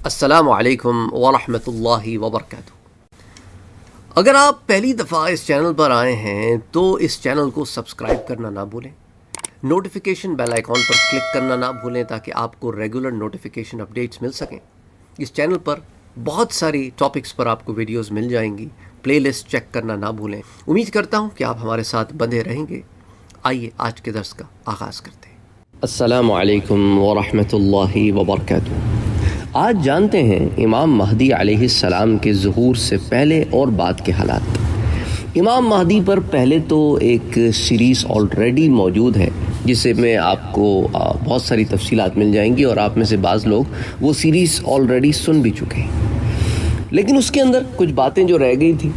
السلام علیکم ورحمۃ اللہ وبرکاتہ۔ اگر آپ پہلی دفعہ اس چینل پر آئے ہیں تو اس چینل کو سبسکرائب کرنا نہ بھولیں، نوٹیفیکیشن بیل آئیکن پر کلک کرنا نہ بھولیں تاکہ آپ کو ریگولر نوٹیفیکیشن اپڈیٹس مل سکیں۔ اس چینل پر بہت ساری ٹاپکس پر آپ کو ویڈیوز مل جائیں گی، پلے لسٹ چیک کرنا نہ بھولیں۔ امید کرتا ہوں کہ آپ ہمارے ساتھ بندے رہیں گے۔ آئیے آج کے درس کا آغاز کرتے ہیں۔ السلام علیکم ورحمۃ اللہ وبرکاتہ۔ آج جانتے ہیں امام مہدی علیہ السلام کے ظہور سے پہلے اور بعد کے حالات۔ امام مہدی پر پہلے تو ایک سیریز آلریڈی موجود ہے جسے میں آپ کو بہت ساری تفصیلات مل جائیں گی، اور آپ میں سے بعض لوگ وہ سیریز آلریڈی سن بھی چکے ہیں، لیکن اس کے اندر کچھ باتیں جو رہ گئی تھیں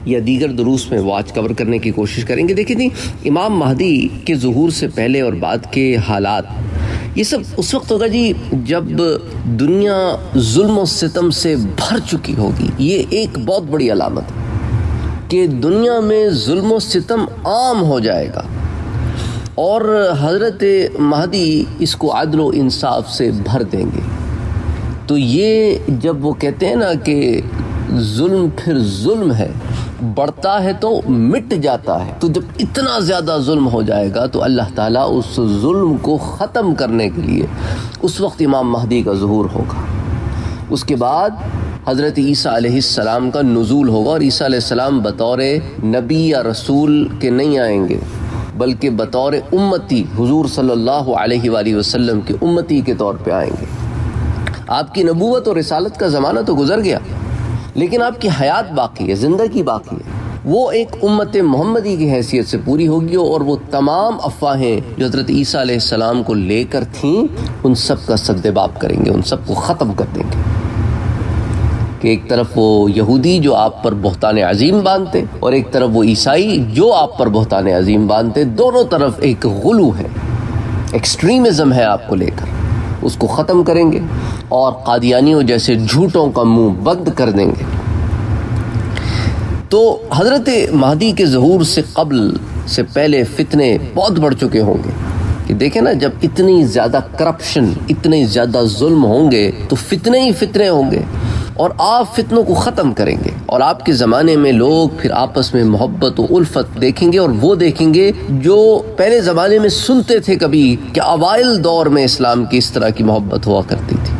یا دیگر دروس میں وہ آج کور کرنے کی کوشش کریں گے۔ دیکھیں امام مہدی کے ظہور سے پہلے اور بعد کے حالات، یہ سب اس وقت ہوگا جب دنیا ظلم و ستم سے بھر چکی ہوگی۔ یہ ایک بہت بڑی علامت ہے کہ دنیا میں ظلم و ستم عام ہو جائے گا، اور حضرت مہدی اس کو عدل و انصاف سے بھر دیں گے۔ تو یہ جب وہ کہتے ہیں نا کہ ظلم پھر ظلم ہے، بڑھتا ہے تو مٹ جاتا ہے، تو جب اتنا زیادہ ظلم ہو جائے گا تو اللہ تعالیٰ اس ظلم کو ختم کرنے کے لیے اس وقت امام مہدی کا ظہور ہوگا۔ اس کے بعد حضرت عیسیٰ علیہ السلام کا نزول ہوگا، اور عیسیٰ علیہ السلام بطور نبی یا رسول کے نہیں آئیں گے، بلکہ بطور امتی، حضور صلی اللہ علیہ وآلہ وسلم کے امتی کے طور پہ آئیں گے۔ آپ کی نبوت اور رسالت کا زمانہ تو گزر گیا، لیکن آپ کی حیات باقی ہے، زندگی باقی ہے۔ وہ ایک امت محمدی کی حیثیت سے پوری ہوگی، اور وہ تمام افواہیں جو حضرت عیسیٰ علیہ السلام کو لے کر تھیں ان سب کا سدباب کریں گے، ان سب کو ختم کر دیں گے۔ کہ ایک طرف وہ یہودی جو آپ پر بہتان عظیم باندھتے، اور ایک طرف وہ عیسائی جو آپ پر بہتان عظیم باندھتے، دونوں طرف ایک غلو ہے، ایکسٹریمزم ہے آپ کو لے کر، اس کو ختم کریں گے اور قادیانیوں جیسے جھوٹوں کا منہ بند کر دیں گے۔ تو حضرت مہدی کے ظہور سے قبل سے پہلے فتنے بہت بڑھ چکے ہوں گے، کہ دیکھیں نا جب اتنی زیادہ کرپشن، اتنے زیادہ ظلم ہوں گے تو فتنے ہی فتنے ہوں گے، اور آپ فتنوں کو ختم کریں گے، اور آپ کے زمانے میں لوگ پھر آپس میں محبت و الفت دیکھیں گے، اور وہ دیکھیں گے جو پہلے زمانے میں سنتے تھے کبھی کہ اوائل دور میں اسلام کی اس طرح کی محبت ہوا کرتی تھی۔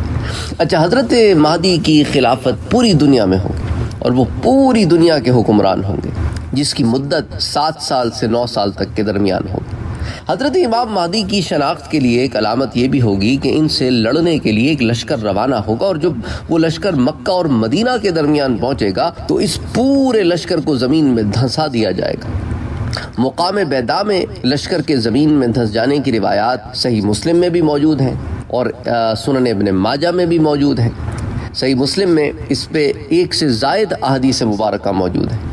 اچھا، حضرت مہدی کی خلافت پوری دنیا میں ہوگی، اور وہ پوری دنیا کے حکمران ہوں گے، جس کی مدت 7 سال سے 9 سال تک کے درمیان ہوگی۔ حضرت امام مہدی کی شناخت کے لیے ایک علامت یہ بھی ہوگی کہ ان سے لڑنے کے لیے ایک لشکر روانہ ہوگا، اور جب وہ لشکر مکہ اور مدینہ کے درمیان پہنچے گا تو اس پورے لشکر کو زمین میں دھنسا دیا جائے گا۔ مقام بیدا میں لشکر کے زمین میں دھنس جانے کی روایات صحیح مسلم میں بھی موجود ہیں، اور سنن ابن ماجہ میں بھی موجود ہیں۔ صحیح مسلم میں اس پہ 1 سے زائد احادیث مبارکہ موجود ہیں۔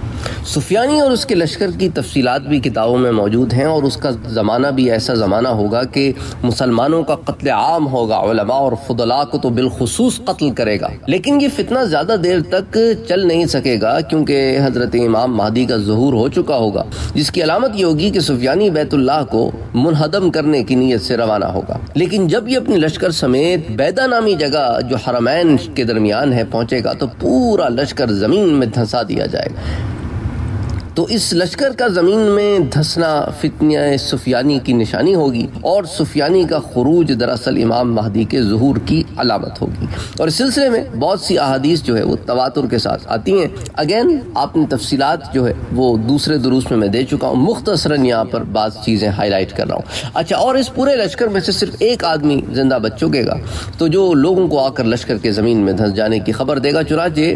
سفیانی اور اس کے لشکر کی تفصیلات بھی کتابوں میں موجود ہیں، اور اس کا زمانہ بھی ایسا زمانہ ہوگا کہ مسلمانوں کا قتل عام ہوگا، علماء اور فضلاء کو تو بالخصوص قتل کرے گا۔ لیکن یہ فتنہ زیادہ دیر تک چل نہیں سکے گا، کیونکہ حضرت امام مہدی کا ظہور ہو چکا ہوگا، جس کی علامت یہ ہوگی کہ سفیانی بیت اللہ کو منہدم کرنے کی نیت سے روانہ ہوگا۔ لیکن جب یہ اپنی لشکر سمیت بیدا نامی جگہ جو حرمین کے درمیان ہے پہنچے گا تو پورا لشکر زمین میں دھنسا دیا جائے گا۔ تو اس لشکر کا زمین میں دھسنا فتنہ سفیانی کی نشانی ہوگی، اور سفیانی کا خروج دراصل امام مہدی کے ظہور کی علامت ہوگی۔ اور اس سلسلے میں بہت سی احادیث جو ہے وہ تواتر کے ساتھ آتی ہیں۔ اگین آپ نے تفصیلات جو ہے وہ دوسرے دروس میں دے چکا ہوں، مختصراً یہاں پر بعض چیزیں ہائی لائٹ کر رہا ہوں۔ اچھا، اور اس پورے لشکر میں سے صرف ایک آدمی زندہ بچ چکے گا، تو جو لوگوں کو آ کر لشکر کے زمین میں دھنس جانے کی خبر دے گا۔ چنانچہ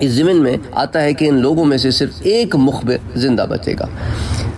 اس ضمن میں آتا ہے کہ ان لوگوں میں سے صرف ایک مخبر زندہ بچے گا۔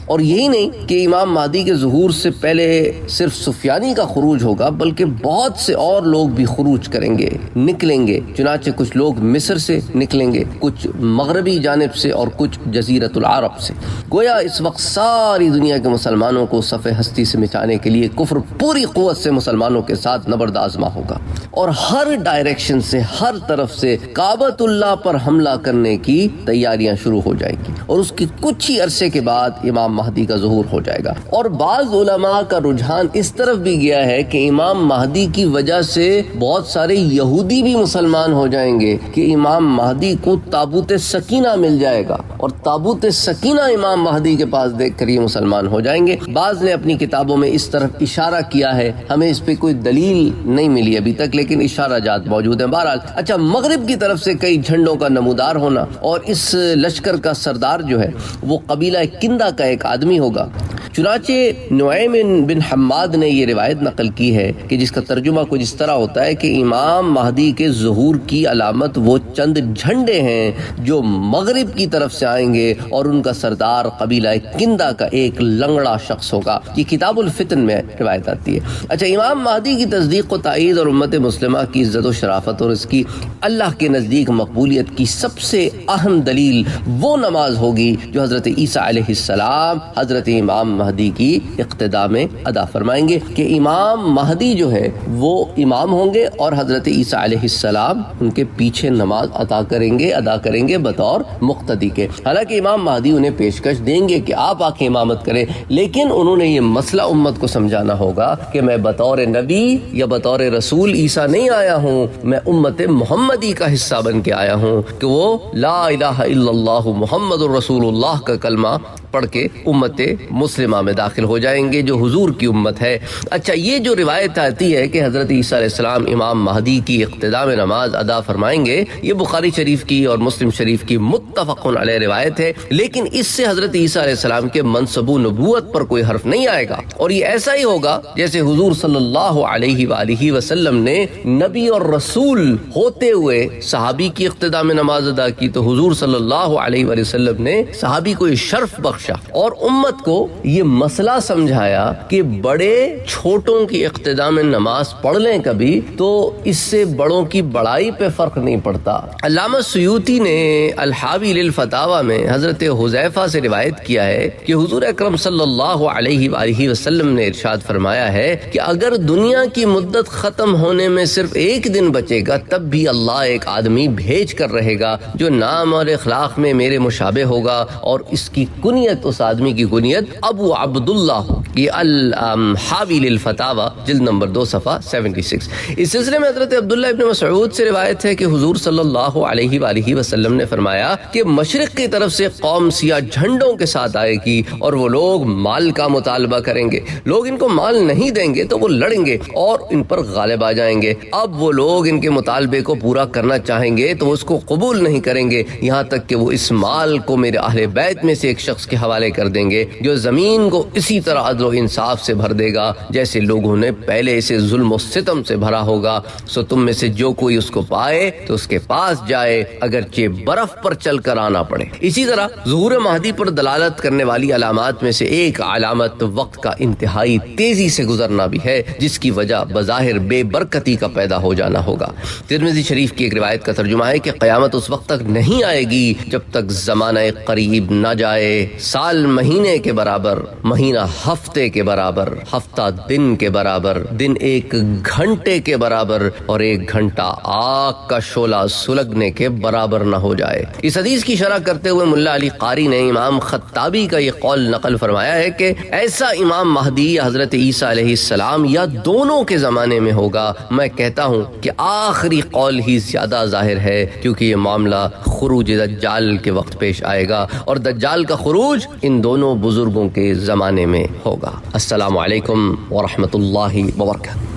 اور یہی نہیں کہ امام مہدی کے ظہور سے پہلے صرف سفیانی کا خروج ہوگا، بلکہ بہت سے اور لوگ بھی خروج کریں گے، نکلیں گے۔ چنانچہ کچھ لوگ مصر سے نکلیں گے، کچھ مغربی جانب سے، اور کچھ جزیرۃ العرب سے۔ گویا اس وقت ساری دنیا کے مسلمانوں کو صف ہستی سے مٹانے کے لیے کفر پوری قوت سے مسلمانوں کے ساتھ نبرد آزما ہوگا، اور ہر ڈائریکشن سے، ہر طرف سے کعبۃ اللہ پر حملہ کرنے کی تیاریاں شروع ہو جائیں گی۔ اور اس کی کچھ ہی عرصے کے بعد امام امام مہدی کا ظہور ہو جائے گا. اور بعض علماء کا رجحان اس طرف بھی گیا ہے کہ امام مہدی کی وجہ سے بہت سارے یہودی بھی مسلمان ہو جائیں گے کہ امام مہدی کو تابوت سکینہ مل جائے گا اور تابوت سکینہ امام مہدی کے پاس دیکھ کر یہ مسلمان ہو جائیں گے. بعض نے اپنی کتابوں میں اس طرف اشارہ کیا ہے, ہمیں اس پہ کوئی دلیل نہیں ملی ابھی تک, لیکن اشارہ جات موجود ہیں. بہرحال اچھا, مغرب کی طرف سے کئی جھنڈوں کا نمودار ہونا اور اس لشکر کا سردار جو ہے وہ قبیلہ کندہ کا ایک آدمی ہوگا. چنانچہ نعیم بن حماد نے یہ روایت نقل کی ہے کہ جس کا ترجمہ کچھ اس طرح ہوتا ہے کہ امام مہدی کے ظہور کی علامت وہ چند جھنڈے ہیں جو مغرب کی طرف سے آئیں گے اور ان کا سردار قبیلہ کندہ کا ایک لنگڑا شخص ہوگا. یہ کتاب الفتن میں روایت آتی ہے. اچھا, امام مہدی کی تصدیق و تائید اور امت مسلمہ کی عزت و شرافت اور اس کی اللہ کے نزدیک مقبولیت کی سب سے اہم دلیل وہ نماز ہوگی جو حضرت عیسیٰ علیہ السلام حضرت امام مہدی کی اقتداء میں ادا فرمائیں گے کہ امام مہدی جو ہے وہ امام ہوں گے اور حضرت عیسیٰ علیہ السلام ان کے پیچھے نماز ادا کریں گے بطور مقتدی کے. حالانکہ امام مہدی انہیں پیشکش دیں گے کہ آپ آ کے امامت کریں, لیکن انہوں نے یہ مسئلہ امت کو سمجھانا ہوگا کہ میں بطور نبی یا بطور رسول عیسیٰ نہیں آیا ہوں, میں امت محمدی کا حصہ بن کے آیا ہوں کہ وہ لا الہ الا اللہ محمد الرسول اللہ کا کلمہ پڑھ کے امت مسلمہ میں داخل ہو جائیں گے جو حضور کی امت ہے. اچھا, یہ جو روایت آتی ہے کہ حضرت عیسیٰ علیہ السلام امام مہدی کی اقتداء میں نماز ادا فرمائیں گے, یہ بخاری شریف کی اور مسلم شریف کی متفق علیہ روایت ہے, لیکن اس سے حضرت عیسیٰ علیہ السلام کے منصب و نبوت پر کوئی حرف نہیں آئے گا. اور یہ ایسا ہی ہوگا جیسے حضور صلی اللہ علیہ وآلہ وسلم نے نبی اور رسول ہوتے ہوئے صحابی کی اقتداء میں نماز ادا کی, تو حضور صلی اللہ علیہ وآلہ وسلم نے صحابی کو یہ شرف بخشا اور امت کو یہ مسئلہ سمجھایا کہ بڑے چھوٹوں کی اقتداء میں نماز پڑھ لیں کبھی تو اس سے بڑوں کی بڑائی پہ فرق نہیں پڑتا. علامہ سیوطی نے الحاوی للفتاوی میں حضرت حذیفہ سے روایت کیا ہے کہ حضور اکرم صلی اللہ علیہ وآلہ وسلم نے ارشاد فرمایا ہے کہ اگر دنیا کی مدت ختم ہونے میں صرف ایک دن بچے گا تب بھی اللہ ایک آدمی بھیج کر رہے گا جو نام اور اخلاق میں میرے مشابہ ہوگا اور اس کی کنیت, اس آدمی کی کنیت ابو عبداللہ ہو. یہ الحاوی للفتاوی جلد نمبر 2 صفحہ 76. اس سلسلے میں حضرت عبداللہ ابن مسعود سے روایت ہے کہ حضور صلی اللہ علیہ وآلہ وسلم نے فرمایا کہ مشرق کی طرف سے قوم سیاہ جھنڈوں کے ساتھ آئے گی اور وہ لوگ مال کا مطالبہ کریں گے. لوگ ان کو مال نہیں دیں گے تو وہ لڑیں گے اور ان پر غالب آ جائیں گے. اب وہ لوگ ان کے مطالبے کو پورا کرنا چاہیں گے تو اس کو قبول نہیں کریں گے, یہاں تک کہ وہ اس مال کو میرے اہل بیت میں سے ایک شخص کے حوالے کر دیں گے جو زمین کو اسی طرح عدل و انصاف سے بھر دے گا جیسے لوگوں نے پہلے اسے ظلم و ستم سے بھرا ہوگا. سو تم میں سے جو کوئی اس کو پائے تو اس کے پاس جائے اگرچہ برف پر چل کر آنا پڑے. اسی طرح ظہور مہدی پر دلالت کرنے والی علامات میں سے ایک علامت وقت کا انتہائی تیزی سے گزرنا بھی ہے جس کی وجہ بظاہر بے برکتی کا پیدا ہو جانا ہوگا. ترمذی شریف کی ایک روایت کا ترجمہ ہے کہ قیامت اس وقت تک نہیں آئے گی جب تک زمانہ قریب نہ جائے. سال مہینے کے برابر, مہینہ ہفتے کے برابر, ہفتہ دن کے برابر, دن ایک گھنٹے کے برابر اور ایک گھنٹہ آگ کا شعلہ سلگنے کے برابر نہ ہو جائے. اس حدیث کی شرح کرتے ہوئے ملا علی قاری نے امام خطابی کا یہ قول نقل فرمایا ہے کہ ایسا امام مہدی یا حضرت عیسیٰ علیہ السلام یا دونوں کے زمانے میں ہوگا. میں کہتا ہوں کہ آخری قول ہی زیادہ ظاہر ہے کیونکہ یہ معاملہ خروج دجال کے وقت پیش آئے گا اور دجال کا خروج ان دونوں بزرگوں کے زمانے میں ہوگا. السلام علیکم ورحمۃ اللہ وبرکاتہ.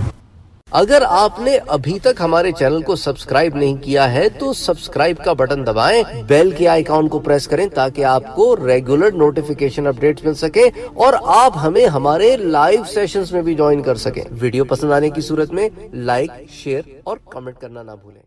اگر آپ نے ابھی تک ہمارے چینل کو سبسکرائب نہیں کیا ہے تو سبسکرائب کا بٹن دبائیں, بیل کے آئیکن کو پریس کریں تاکہ آپ کو ریگولر نوٹیفیکیشن اپڈیٹس مل سکے اور آپ ہمیں ہمارے لائیو سیشنز میں بھی جوائن کر سکیں. ویڈیو پسند آنے کی صورت میں لائک, شیئر اور کمنٹ کرنا نہ بھولیں.